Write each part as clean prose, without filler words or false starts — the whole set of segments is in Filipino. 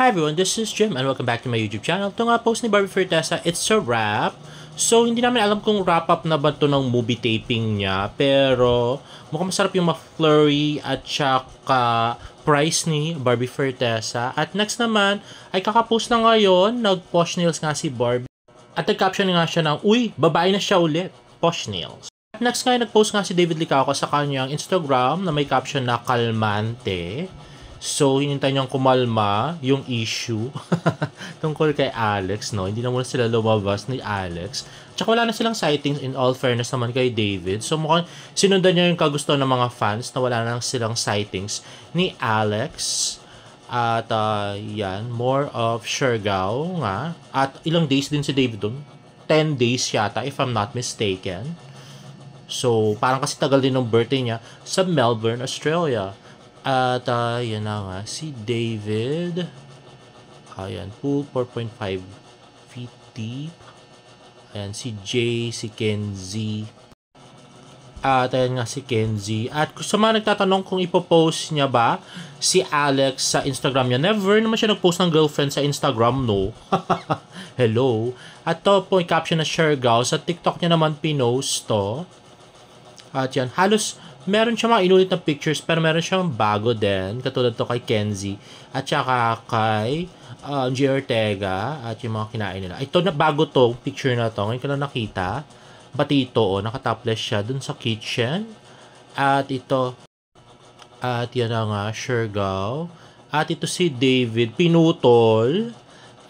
Hi everyone, this is Jim and welcome back to my YouTube channel. Ito nga post ni Barbie Fortesa, it's a wrap. So, hindi namin alam kung wrap-up na ba ito ng movie taping niya. Pero, mukhang masarap yung ma-flurry at saka price ni Barbie Fortesa. At next naman, ay kakapost na ngayon, nag-posh nails nga si Barbie. At nag-caption nga siya ng, uy, babae na siya ulit, posh nails. At next nga, nag-post nga si David Licauco sa kanyang Instagram na may caption na kalmante. So, hinintay niyang kumalma yung issue tungkol kay Alex, no? Hindi na muna sila lumabas ni Alex. Tsaka wala na silang sightings in all fairness naman kay David. So, mukhang sinundan niya yung kagusto ng mga fans na wala na silang sightings ni Alex. At, yan, more of Siargao nga. At ilang days din si David dun. 10 days yata, if I'm not mistaken. So, parang kasi tagal din ng birthday niya sa Melbourne, Australia. At yan na nga, si David, ayan, pool 4.5 feet deep. Ayan, si Jay, si Kenzie. At ayan nga si Kenzie. At sa mga nagtatanong kung ipopost niya ba si Alex sa Instagram niya, never naman siya nagpost ng girlfriend sa Instagram, no? Hello. At to po yung caption na Siargao. Sa TikTok niya naman pinost to. At yan, halos meron siya mga inulit na pictures pero meron siyang bago din. Katulad to kay Kenzie at saka kay G. Ortega at yung mga kinain nila. Ito na bago to, picture na to. Ngayon ko lang nakita. Pati ito, nakatopless siya dun sa kitchen. At ito, at yan na nga, Siargao. At ito si David, pinutol.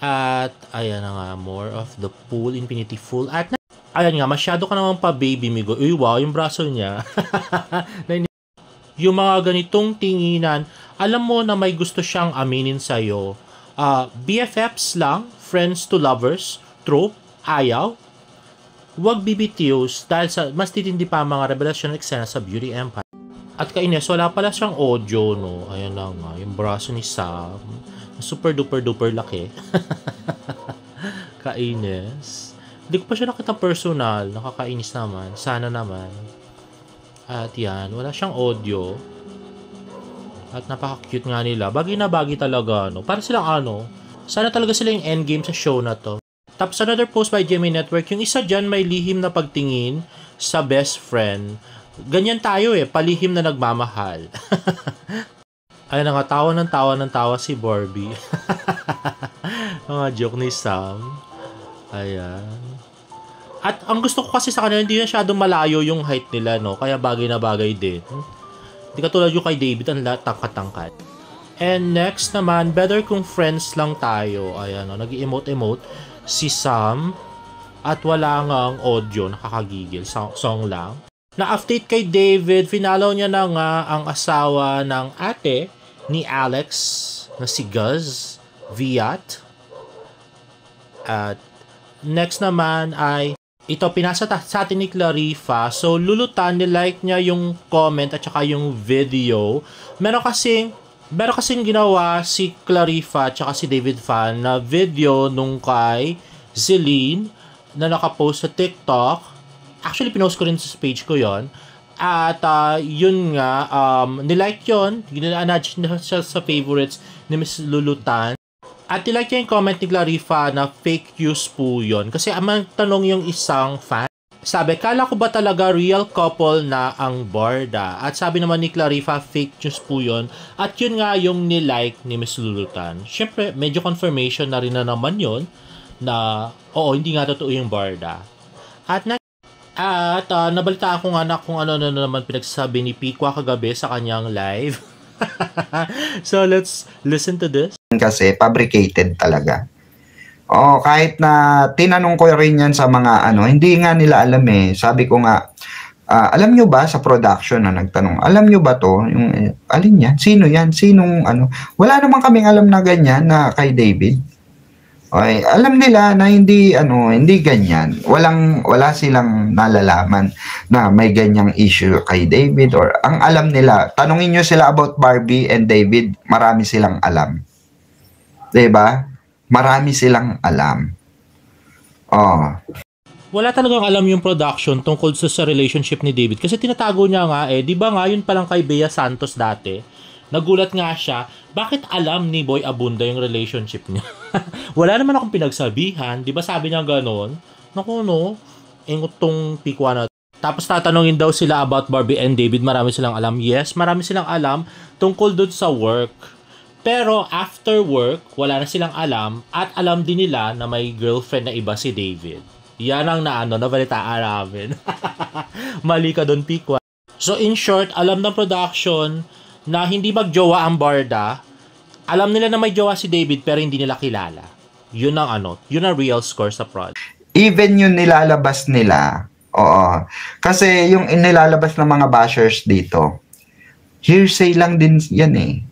At ayan na nga, more of the pool, infinity pool. At ayan nga, masyado ka naman pa baby migo. Uy, wow, yung braso niya. Yung mga ganitong tinginan, alam mo na may gusto siyang aminin sa'yo. BFFs lang, friends to lovers, trope, ayaw. Huwag BBTOs dahil sa mas titindi pa mga revelasyon eksena sa Beauty Empire. At kainis, wala pala siyang audio, no? Ayan na nga, yung braso ni Sam. Super duper duper laki. Kainis. Hindi ko pa siya nakita personal. Nakakainis naman. Sana naman. At yan. Wala siyang audio. At napaka-cute nga nila. Bagay na bagay talaga. No? Para silang sana talaga sila yung endgame sa show na to. Tapos another post by GMA Network. Yung isa dyan may lihim na pagtingin sa best friend. Ganyan tayo palihim na nagmamahal. Ayun na nga. Tawa si Barbie. Mga joke ni Sam. Ayan. At ang gusto ko kasi sa kanila, hindi masyadong malayo yung height nila, no? Kaya bagay na bagay din. Hindi katulad yung kay David, ang tangkat-tangkat. And next naman, better kung friends lang tayo. Ayan, no? Nag-emote-emote si Sam. At wala ngang audio, nakakagigil. Song lang. Na-update kay David, finalo niya na nga ang asawa ng ate ni Alex na si Guz Viat. At next naman ay ito, pinasa sa atin ni Clarifa. So, lulutan, nilike niya yung comment at saka yung video. Meron kasing ginawa si Clarifa at saka si David Fan na video nung kay Zeline na nakapost sa TikTok. Actually, pinost ko rin sa page ko yon. At yun nga, nilike yun. Ginanad siya sa favorites ni Miss Lulutan. At nilike niya yung comment ni Clarifa na fake news po yun. Kasi amang tanong yung isang fan. Sabi, kala ko ba talaga real couple na ang Borda? At sabi naman ni Clarifa, fake news po yun. At yun nga yung nilike ni Miss Lulutan. Siyempre, medyo confirmation na rin na naman yun na, oo, hindi nga totoo yung Borda. At nabalita ko nga na kung ano na naman pinagsasabi ni Pikwa kagabi sa kanyang live. So, let's listen to this. Kasi fabricated talaga. Kahit na tinanong ko rin yan sa mga hindi nga nila alam Sabi ko nga, alam nyo ba sa production na nagtanong, alam nyo ba to? Yung, alin yan? Sino yan? Sinong Wala naman kaming alam na ganyan na kay David. Okay, alam nila na hindi ganyan. Wala silang nalalaman na may ganyang issue kay David or ang alam nila, tanungin niyo sila about Barbie and David, marami silang alam. 'Di ba? Marami silang alam. Wala talagang alam yung production tungkol sa relationship ni David kasi tinatago niya nga 'di ba nga yun pa lang kay Bea Santos dati Nagulat nga siya, bakit alam ni Boy Abunda yung relationship niya? Wala naman akong pinagsabihan, di ba sabi niya gano'n? Naku no, ingot tong pikwa na. Tapos tatanungin daw sila about Barbie and David, marami silang alam. Yes, marami silang alam tungkol dun sa work. Pero after work, wala na silang alam at alam din nila na may girlfriend na iba si David. Yan ang nabalitaan namin. Mali ka dun, pikwa. So in short, alam ng production na hindi magjowa ang Barda. Alam nila na may jowa si David pero hindi nila kilala. Yun ang yun ang real score sa project. Even yung nilalabas nila, oo. Kasi yung nilalabas ng mga bashers dito, hearsay lang din yan eh.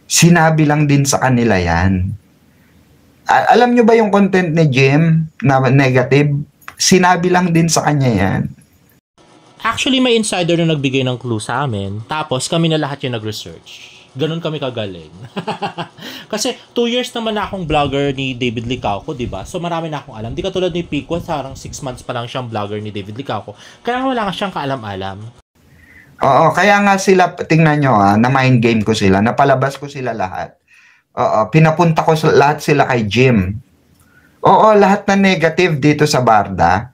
Sinabi lang din sa kanila yan. Alam nyo ba yung content ni Jim na negative? Sinabi lang din sa kanya yan. Actually, may insider na nagbigay ng clue sa amin. Tapos, kami na lahat yung nag-research. Ganon kami kagaling. Kasi, 2 years naman na akong vlogger ni David Licauco, diba? So, marami na akong alam. Di katulad ni Pico, sarang 6 months pa lang siyang vlogger ni David Licauco. Kaya wala nga siyang kaalam-alam. Oo, kaya nga sila, tingnan nyo na mind game ko sila. Napalabas ko sila lahat. Oo, pinapunta ko lahat sila kay Jim. Oo, lahat na negative dito sa Barda.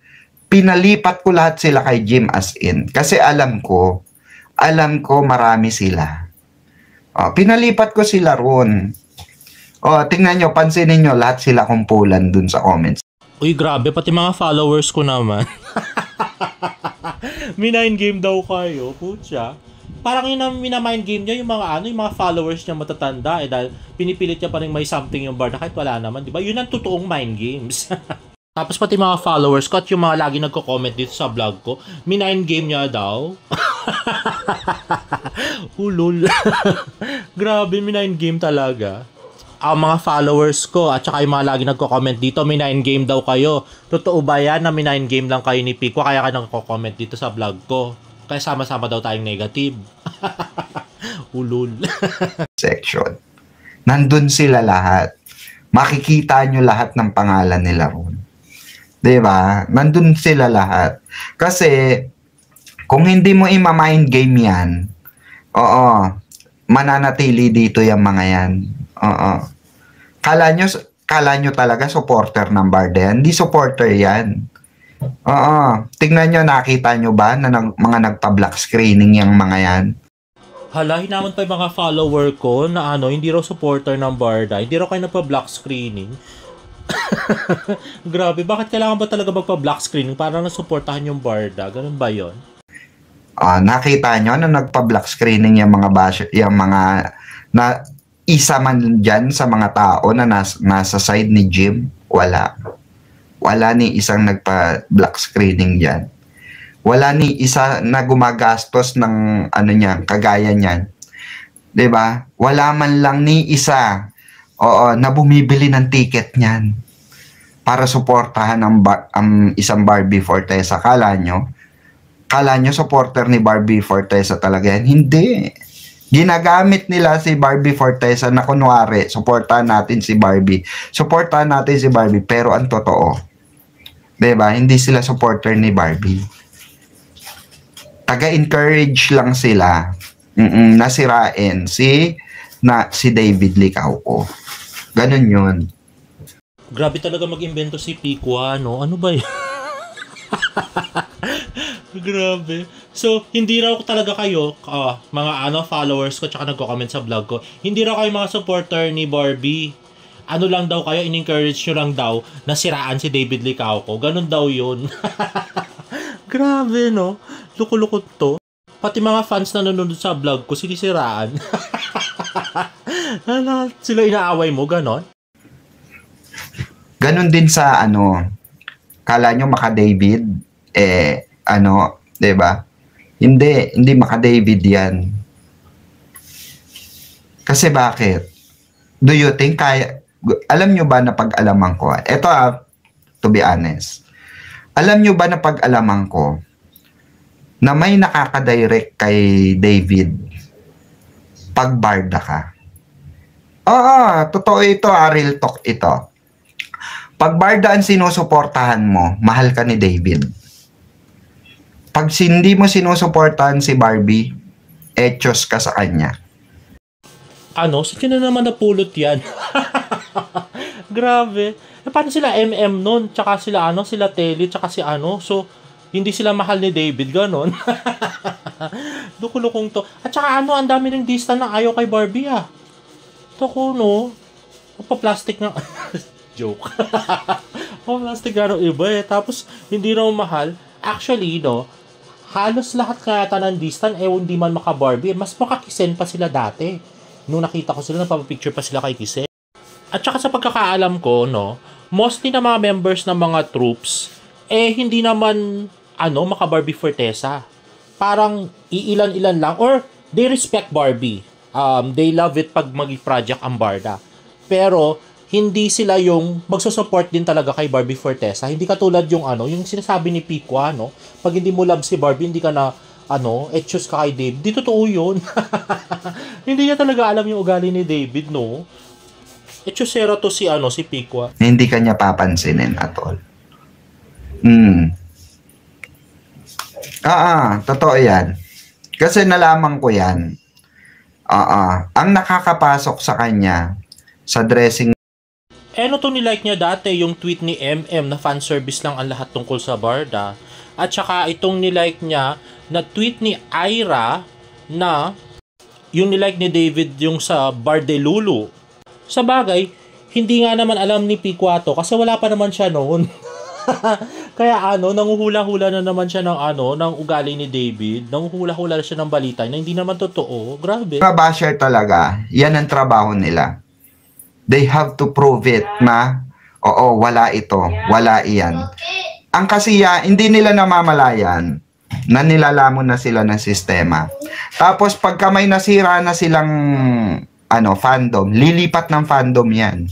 Pinalipat ko lahat sila kay Jim as in. Kasi alam ko marami sila. Pinalipat ko sila roon. Tingnan nyo, pansinin nyo, lahat sila kumpulan dun sa comments. Uy, grabe, pati mga followers ko naman. Mind game daw kayo, putya. Parang yun mind game niya, yung mga followers niya matatanda, dahil pinipilit niya pa rin may something yung Barda kahit wala naman, di ba? Yun ang totoong mind games. Tapos pati mga followers ko at yung mga lagi nagko-comment dito sa vlog ko, mind game niya daw. Ulul. Grabe, mind game talaga. Ang mga followers ko at saka yung mga lagi nagko-comment dito, mind game daw kayo. Totoo ba yan na mind game lang kayo ni Pico kaya ka nagko-comment dito sa vlog ko? Kaya sama-sama daw tayong negative. Ulul. Section. Nandun sila lahat. Makikita nyo lahat ng pangalan nila ron. Diba? Nandun sila lahat. Kasi, kung hindi mo ima-mind game yan, mananatili dito yung mga yan. Kala nyo talaga supporter ng Barda yan. Hindi supporter yan. Tingnan nyo, nakita nyo ba na mga nagpa-black screening yung mga yan? Hala, hinamon pa yung mga follower ko na hindi raw supporter ng Barda. Hindi raw kayo nagpa-black screening. Grabe, bakit kailangan ba talaga magpa-black screening para nasuportahan yung Barda? Ganun ba yun? Nakita nyo na nagpa-black screening yung mga basher, yung mga na isa man dyan sa mga tao na nasa side ni Jim? Wala ni isang nagpa-black screening dyan. Wala ni isa na gumagastos ng kagaya niyan. 'Di ba? Wala man lang ni isa na bumibili ng ticket niyan para suportahan ang isang Barbie Forteza. Kala nyo supporter ni Barbie Forteza talaga yan? Hindi. Ginagamit nila si Barbie Forteza na kunwari, suportahan natin si Barbie. Suportahan natin si Barbie, pero ang totoo, diba? Hindi sila supporter ni Barbie. Taga-encourage lang sila nasirain si David Licauco. Ganun yun. Grabe talaga mag-invento si Pikwa, no? Ano ba yun? Grabe. So, hindi raw talaga kayo, mga followers ko tsaka nagko-comment sa vlog ko, hindi raw kayo mga supporter ni Barbie. Ano lang daw kayo, in-encourage nyo lang daw na siraan si David Licauco. Ganun daw yun. Grabe, no? Lukulukot to. Pati mga fans na nanonood sa vlog ko, sinisiraan. Sila inaaway mo, ganon? Ganon din sa kala nyo maka-David, diba? Hindi maka-David yan. Kasi bakit? Do you think alam nyo ba na pag-alaman ko? Ito to be honest. Alam nyo ba na pag-alaman ko na may nakaka-direct kay David pag Barda ka? Totoo ito, real talk ito. Pag Barda ang sinusuportahan mo, mahal ka ni David. Pag hindi mo sinusuportahan si Barbie, etchos ka sa kanya. Ano, sa na naman napulot yan? Grabe. Paano sila MM nun? Tsaka sila sila Telly, tsaka si So, hindi sila mahal ni David, ganon. Lukulukong to. At tsaka ang dami ng distan na ayaw kay Barbie Ito ko, no? Plastic na. Joke. Plastic na iba Tapos, hindi raw mahal. Actually, no, halos lahat kaya ng distan, hindi man maka-Barbie. Mas makakisen pa sila dati. Nung nakita ko sila, napapapicture pa sila kay Kisen. At saka sa pagkakaalam ko, no, mostly na mga members ng mga troops, hindi naman, maka-Barbie Fortesa. Parang iilan-ilan lang. Or, they respect Barbie. They love it pag mag-project ang Barda. Pero, hindi sila yung magsusupport din talaga kay Barbie Fortesa. Hindi katulad yung yung sinasabi ni Piqua, pag hindi mo love si Barbie, hindi ka na, choose ka kay Dave. Di totoo yun. Hindi niya talaga alam yung ugali ni David, no? Chusera to si Piqua. Hindi ka niya papansinin at all. Totoo yan. Kasi nalaman ko yan. Ang nakakapasok sa kanya sa dressing. To nilike niya dati yung tweet ni MM na fan service lang ang lahat tungkol sa Barda. At saka itong nilike niya na tweet ni Ira na yung nilike ni David yung sa Bardelulu. Sa bagay, hindi nga naman alam ni Piqua to kasi wala pa naman siya noon. Kaya nanguhula-hula na naman siya ng ugali ni David. Nanguhula-hula siya ng balita na hindi naman totoo. Grabe. Mga basher talaga, yan ang trabaho nila. They have to prove it na, oo, wala ito, wala iyan. Ang kasiya, hindi nila namamalayan na nilalamon na sila ng sistema. Tapos pagka may nasira na silang fandom, lilipat ng fandom yan.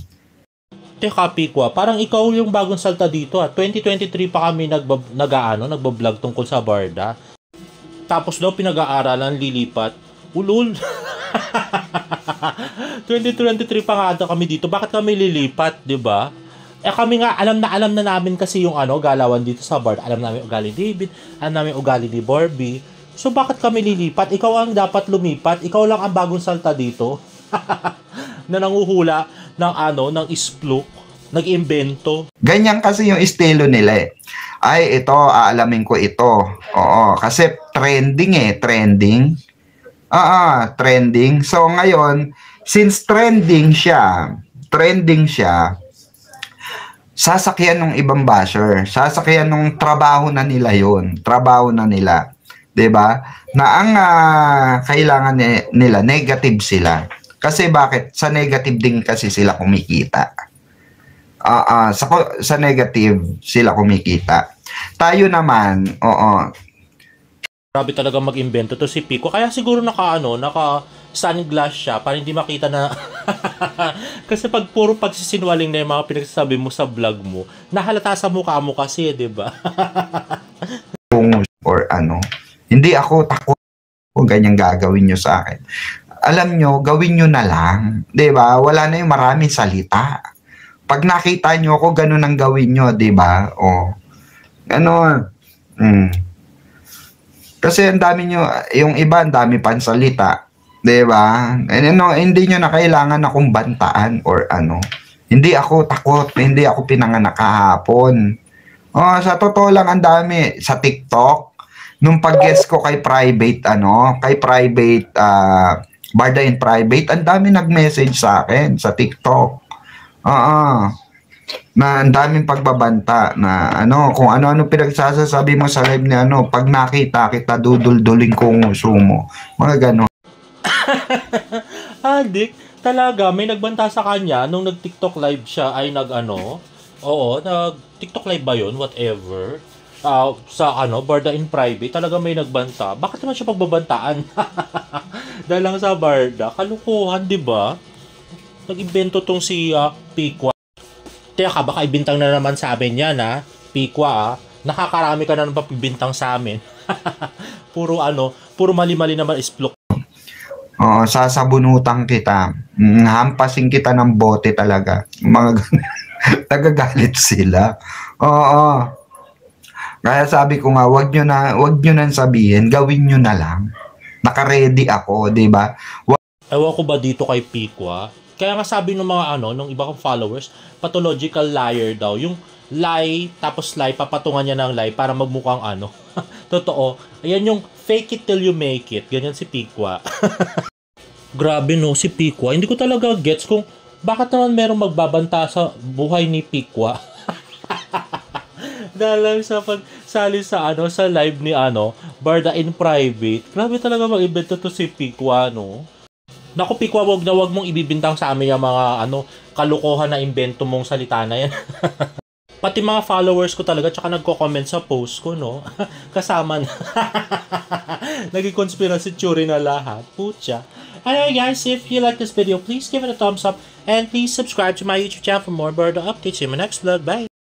Teka, Piqua, parang ikaw yung bagong salta dito 2023 pa kami nagbablog tungkol sa Barda. Tapos daw pinag-aaralan lilipat. Ulul. 2023 pa nga kami dito. Bakit kami lilipat, 'di ba? Kami nga alam na namin kasi yung galawan dito sa Barda. Alam namin ugali ni David, alam namin ugali ni Barbie. So bakit kami lilipat? Ikaw ang dapat lumipat. Ikaw lang ang bagong salta dito. Na nanguhula ng ispluk, nag-imbento. Ganyan kasi yung estilo nila Ay, ito, aalamin ko ito. Oo, kasi trending trending. Trending. So ngayon, since trending siya, sasakyan ng ibang basher, sasakyan ng trabaho na nila yon, trabaho na nila. 'Di ba? Na ang kailangan nila negative sila. Kasi bakit? Sa negative din kasi sila kumikita. Sa negative sila kumikita. Tayo naman, Grabe talaga mag-imbento to si Piqua. Kaya siguro naka sunglass siya para hindi makita na kasi pag puro pagsisinwaling na yung mga pinagsasabi mo sa vlog mo, nahalata sa mukha mo kasi, 'di ba? Or hindi ako takot kung ganyan gagawin nyo sa akin. Alam nyo, gawin nyo na lang. 'Di ba? Wala na yung maraming salita. Pag nakita nyo ako, ganun ang gawin nyo, 'di ba? Kasi ang dami nyo, yung iba, ang dami pansalita. 'Di ba? Hindi nyo na kailangan akong bantaan or Hindi ako takot, hindi ako pinanganak kahapon. Sa totoo lang, ang dami sa TikTok. Nung pag-guest ko kay private, Barda in Private, ang dami nag-message sa akin sa TikTok. Na ang daming pagbabanta na kung ano-ano pinagsasabi mo sa live ni pag nakita kita, dudulduling ko ang uso mo. Mga gano'n. Adik, talaga, may nagbanta sa kanya nung nag-TikTok live siya ay nag-TikTok live ba yun? Whatever. Sa Barda in Private, talaga may nagbanta. Bakit naman siya pagbabantaan? Dahil lang sa Barda. Kalukuhan, di ba? Nag-invento tong si Piqua. Teka, baka ibintang na naman sa amin yan, Piqua, Nakakarami ka na ng pagbintang sa amin. puro mali-mali naman isplok. Oo, sasabunutan kita. Hampasin kita ng bote talaga. Mga nagagalit sila. Oo. Kaya sabi ko nga, wag nyo nang sabihin, gawin nyo na lang. Naka-ready ako, 'di ba? Ewan ko ba dito kay Pikwa? Kaya nga sabi ng mga nung iba kong followers, pathological liar daw. Yung lie, tapos lie, papatungan niya ng lie para magmukhang Totoo. Ayan yung fake it till you make it. Ganyan si Pikwa. Grabe no, si Pikwa. Hindi ko talaga gets kung bakit naman merong magbabanta sa buhay ni Pikwa. Dahil sa pagsali sa sa live ni Barda in Private. Grabe talaga mag-invento to si Pikwa, no? Naku, Pikwa, wag mong ibibintang sa amin yung mga kalokohan na invento mong salita na yan. Pati mga followers ko talaga, tsaka nagko-comment sa post ko, no? Kasama na. Naging conspiracy theory na lahat. Putya. Anyway guys, if you like this video, please give it a thumbs up and please subscribe to my YouTube channel for more Barda updates. See you in my next vlog. Bye!